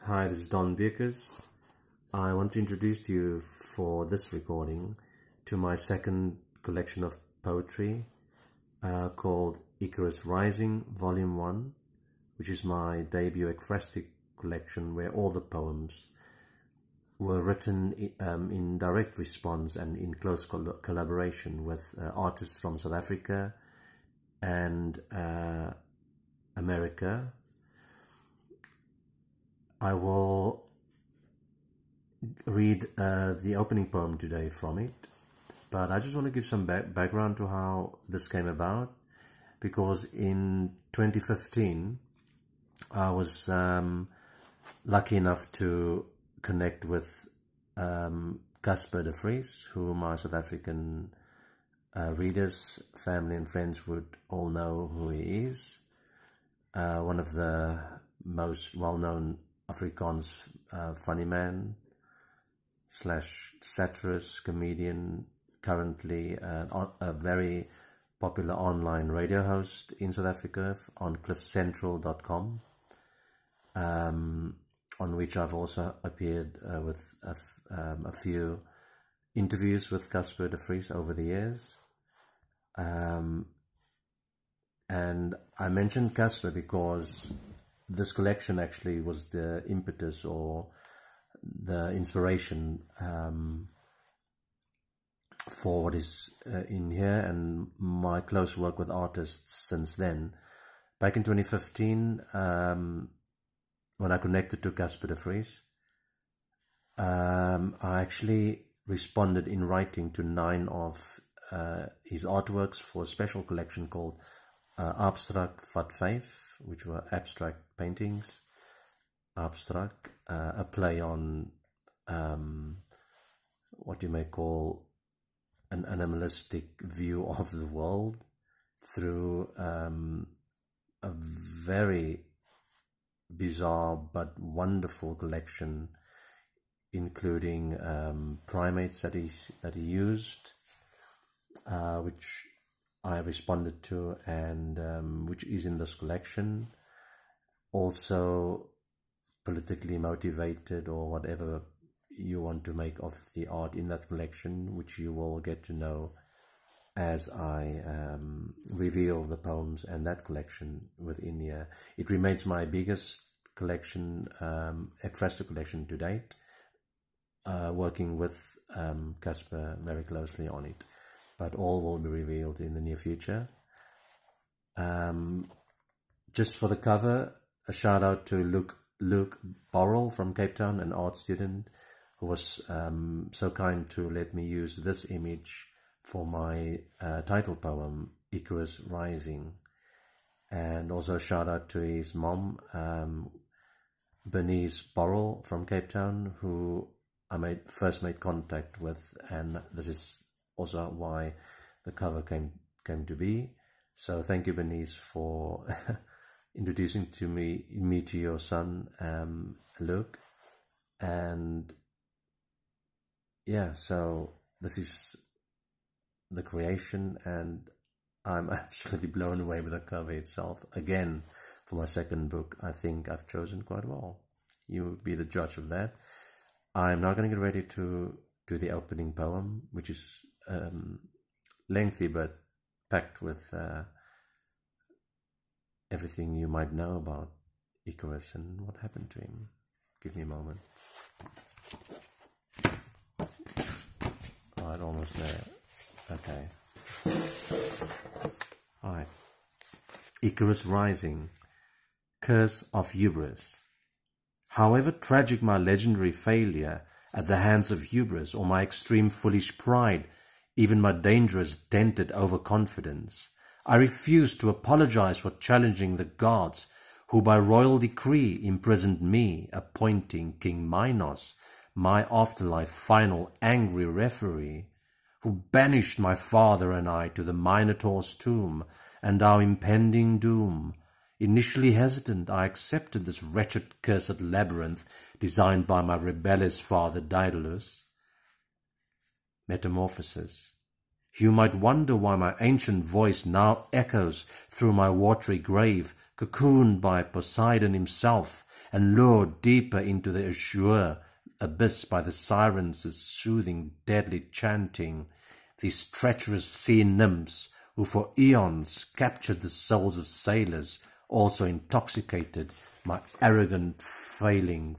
Hi, this is Don Beekers. I want to introduce to you for this recording to my second collection of poetry called Icarus Rising-Volume 1, which is my debut Ekphrastic collection where all the poems were written in direct response and in close collaboration with artists from South Africa and America. I will read the opening poem today from it, but I just want to give some background to how this came about, because in 2015 I was lucky enough to connect with Casper de Vries, who my South African readers, family and friends would all know who he is. One of the most well-known Afrikaans funny man slash satirist, comedian, currently a very popular online radio host in South Africa on cliffcentral.com, on which I've also appeared with a few interviews with Casper de Vries over the years. And I mentioned Casper because this collection actually was the impetus or the inspiration for what is in here, and my close work with artists since then. Back in 2015, when I connected to Casper de Vries, I actually responded in writing to 9 of his artworks for a special collection called Abstract Vat 5, which were abstract paintings. Abstract, a play on what you may call an animalistic view of the world through a very bizarre but wonderful collection, including primates that he used, which I responded to, and which is in this collection. Also politically motivated, or whatever you want to make of the art in that collection, which you will get to know as I reveal the poems and that collection within here. It remains my biggest collection, Ekphrastic collection to date, working with Casper very closely on it, but all will be revealed in the near future. Just for the cover, a shout out to Luke Borrell from Cape Town, an art student who was so kind to let me use this image for my title poem, Icarus Rising. And also a shout out to his mom, Bernice Borrell from Cape Town, who I first made contact with, and this is also why the cover came to be. So thank you, Bernice, for introducing to me to your son, Luke. And yeah, so this is the creation, and I'm absolutely blown away with the cover itself. Again, for my second book, I think I've chosen quite well. You will be the judge of that. I'm now going to get ready to do the opening poem, which is lengthy but packed with everything you might know about Icarus and what happened to him. Give me a moment. Alright, almost there. Okay. Alright. Icarus Rising. Curse of Hubris. However tragic my legendary failure at the hands of hubris, or my extreme foolish pride, even my dangerous dented overconfidence, I refuse to apologize for challenging the gods, who by royal decree imprisoned me, appointing King Minos, my afterlife final angry referee, who banished my father and I to the Minotaur's tomb, and our impending doom. Initially hesitant, I accepted this wretched cursed labyrinth designed by my rebellious father Daedalus. Metamorphosis. You might wonder why my ancient voice now echoes through my watery grave, cocooned by Poseidon himself, and lured deeper into the azure abyss by the sirens' soothing, deadly chanting, these treacherous sea nymphs who for eons captured the souls of sailors, also intoxicated my arrogant, falling,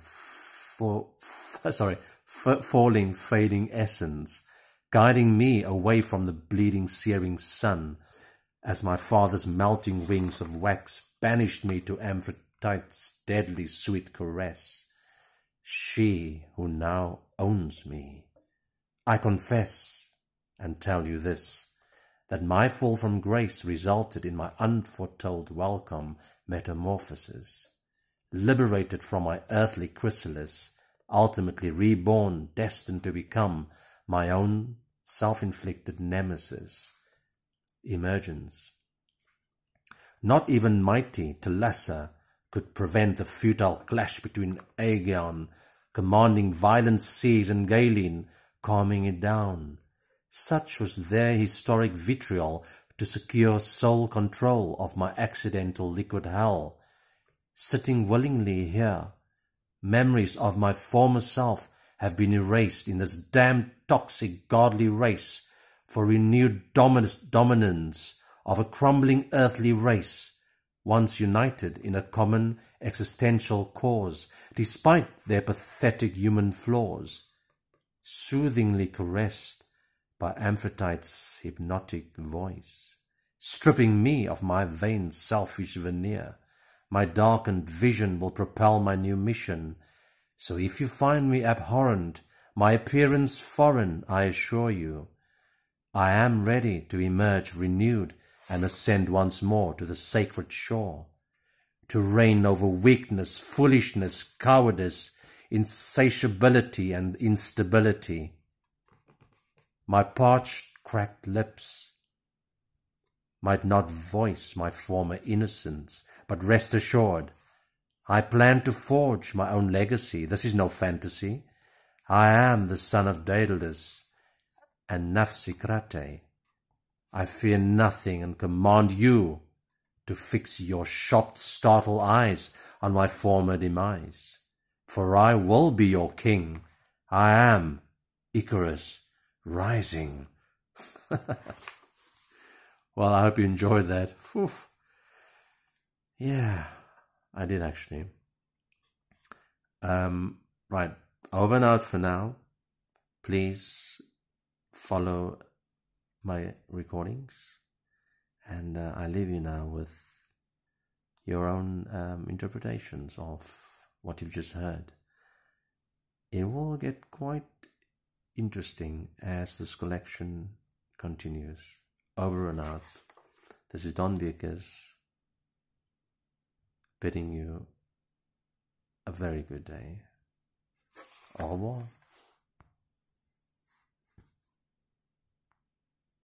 fading essence, guiding me away from the bleeding, searing sun, as my father's melting wings of wax banished me to Aphrodite's deadly sweet caress, she who now owns me. I confess and tell you this, that my fall from grace resulted in my unforetold welcome metamorphosis, liberated from my earthly chrysalis, ultimately reborn, destined to become my own self-inflicted nemesis, emergence. Not even mighty Thalassa could prevent the futile clash between Aegeon, commanding violent seas, and Galen, calming it down. Such was their historic vitriol to secure sole control of my accidental liquid hell. Sitting willingly here, memories of my former self have been erased in this damned toxic godly race for renewed dominance of a crumbling earthly race, once united in a common existential cause, despite their pathetic human flaws, soothingly caressed by Aphrodite's hypnotic voice, stripping me of my vain selfish veneer. My darkened vision will propel my new mission, so if you find me abhorrent, my appearance foreign, I assure you, I am ready to emerge renewed and ascend once more to the sacred shore, to reign over weakness, foolishness, cowardice, insatiability and instability. My parched, cracked lips might not voice my former innocence, but rest assured, I plan to forge my own legacy. This is no fantasy. I am the son of Daedalus and Nafsikrate. I fear nothing and command you to fix your shocked, startled eyes on my former demise. For I will be your king. I am Icarus Rising. Well, I hope you enjoyed that. Whew. Yeah, I did actually. Right, over and out for now. Please follow my recordings, and I leave you now with your own interpretations of what you've just heard. It will get quite interesting as this collection continues. Over and out. This is Don Beekers bidding you a very good day. Au revoir.